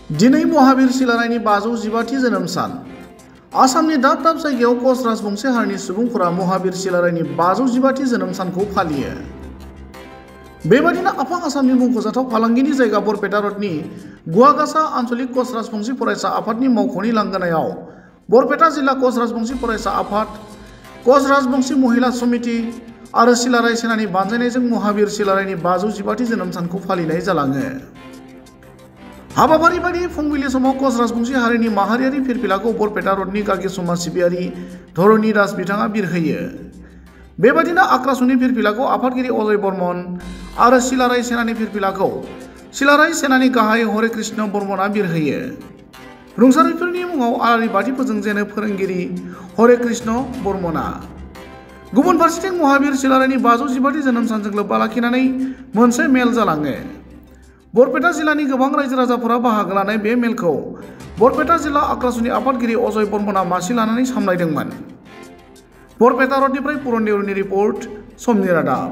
दिनै महावीर सिलारायनि 515थि जोनोम सान। आसामनि दाब दाब जायगायाव कच राजबंशी हारिनि सुबुंफोरा महावीर सिलारायनि 515थि जोनोम सानखौ फालियो। बेबादिनो आफां आसामनि मुंख'जाथाव फालांगिनि जायगा बरपेटा रडनि गुवागासा आन्चलिक कच राजबंशी फरायसा आफादनि मावख'नि लांगोनायाव बरपेटा जिल्ला कच राजबंशी फरायसा आफाद, कच राजबंशी महिला समिति आरो सिलाराय सेनानि बानजायनायजों महावीर सिलारायनि 515थि जोनोम सानखौ फालिनाय जालाङो। हाबाफारि बायदियै फुंबिलि समाव कच राजबंशी हारिनि माहारियारि फिरफिलाखौ बरपेटा रडनि गागि समाज सिबियारि धरणी दास बिथाङा बिरहोयो। बेबादिनो आक्रासुनि फिरफिलाखौ आफादगिरि अजय बर्मन आरो सिलाराय सेनानि फिरफिलाखौ सिलाराय सेनानि गाहाय हरे कृष्ण बर्मनआ बिरहोयो। रुंसारिफोरनि मुङाव आलारि बाथि फोजोंजेनो फोरोंगिरि हरे कृष्ण बर्मनआ। गुबुन फारसेथिं महावीर सिलारायनि 515थि जोनोम सानजों लोब्बा लाखिनानै मोनसे मेल जालाङो। बरपेटा जिल्लानि गोबां रायजो राजाफोरा बाहागो लानाय बे मेलखौ बरपेटा जिल्ला आक्रासुनि आफादगिरि अजय बर्मनआ मासि लानानै सामलायदोंमोन। बरपेटा रडनिफ्राय पुरन देउरिनि रिपर्ट, समनि रादाब।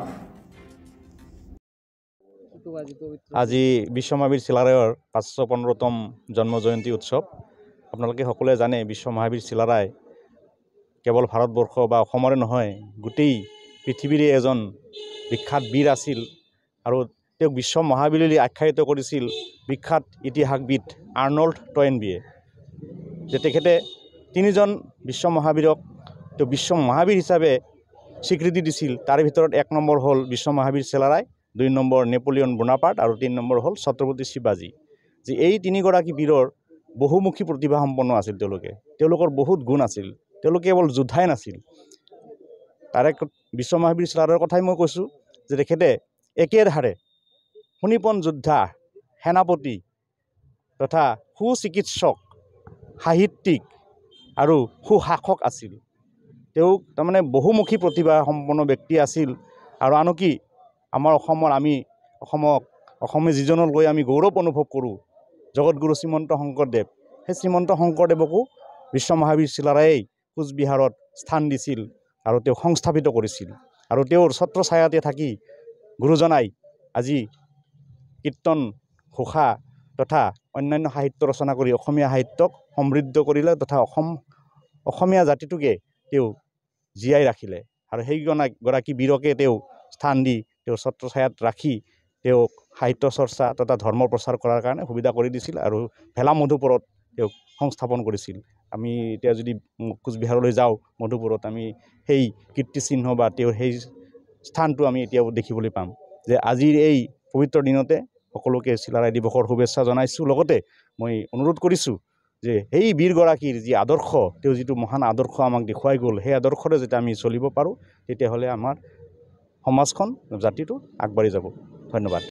আজি বিশ্ব মহাবীর চিলাৰায়ৰ 515তম জন্ম জয়ন্তী উৎসৱ। আপোনালোকে সকলোৱে জানে বিশ্ব মহাবীৰ চিলাৰায় কেৱল ভাৰতবৰ্ষ বা অসমৰে নহয়, গোটেই পৃথিৱীৰে এজন বিখ্যাত বীৰ আছিল আৰু তেওঁক বিশ্ব মহাবীৰ বুলি আখ্যায়িত কৰিছিল বিখ্যাত ইতিহাসবিদ আৰ্নল্ড টয়েনবিয়ে। যে তেখেতে তিনিজন বিশ্ব মহাবীৰক তেওঁ বিশ্ব মহাবীৰ হিচাপে স্বীকৃতি দিছিল। তাৰে ভিতৰত 1 নম্বৰ হ'ল বিশ্ব Mahabir Chilarai, 2 number Napoleon Bonaparte আৰু 3 নম্বৰ হ'ল ছত্ৰপতি শিৱাজী। যে এই তিনিগৰাকী বীৰৰ বহুমুখী প্ৰতিভা সম্পন্ন আছিল। তেওঁলোকৰ বহুত গুণ আছিল। তেওঁলোকে কেৱল যোদ্ধাই নাছিল। তাৰে বিশ্ব মহাবীৰ চিলাৰায়ৰ কথাই মই কৈছোঁ যে তেখেতে একেধাৰে শুনিপন যোদ্ধা, সেনাপতি তথা সুচিকিৎসক, সাহিত্যিক আৰু সুশাসক আছিল। তেওঁ তাৰমানে বহুমুখী প্ৰতিভা সম্পন্ন ব্যক্তি আছিল। আৰু আনকি আমাৰ অসমে যিজনক লৈ আমি গৌৰৱ অনুভৱ কৰোঁ, জগতগুৰু শ্ৰীমন্ত শংকৰদেৱ, সেই শ্ৰীমন্ত শংকৰদেৱকো বিশ্ব মহাবীৰ চিলাৰায়েই কোচবিহাৰত স্থান দিছিল আৰু তেওঁক সংস্থাপিত কৰিছিল। আৰু তেওঁৰ ছত্ৰ ছায়াতে থাকি গুৰুজনাই আজি কীৰ্তন, ঘোষা তথা অন্যান্য সাহিত্য ৰচনা কৰি অসমীয়া সাহিত্যক সমৃদ্ধ কৰিলে তথা অসমীয়া জাতিটোকে তেওঁ জীয়াই ৰাখিলে। আৰু সেইগৰাকী বীৰকে তেওঁ স্থান দি তেওঁৰ ছত্ৰ ছায়াত ৰাখি তেওঁক সাহিত্য চৰ্চা তথা ধৰ্ম প্ৰচাৰ কৰাৰ কাৰণে সুবিধা কৰি দিছিল আৰু ভেলা মধুপুৰত তেওঁক সংস্থাপন কৰিছিল। আমি এতিয়া যদি কোচবিহাৰলৈ যাওঁ, মধুপুৰত আমি সেই কীৰ্তিচিহ্ন বা তেওঁৰ সেই স্থানটো আমি এতিয়াও দেখিবলৈ পাম। যে আজিৰ এই পবিত্ৰ দিনতে সকলোকে চিলাৰায় দিৱসৰ শুভেচ্ছা জনাইছোঁ। লগতে মই অনুৰোধ কৰিছোঁ যে সেই বীৰগৰাকীৰ যি আদৰ্শ, তেওঁ যিটো মহান আদৰ্শ আমাক দেখুৱাই গ'ল, সেই আদৰ্শৰে যেতিয়া আমি চলিব পাৰোঁ, তেতিয়াহ'লে আমাৰ সমাজখন, জাতিটো আগবাঢ়ি যাব। ধন্যবাদ।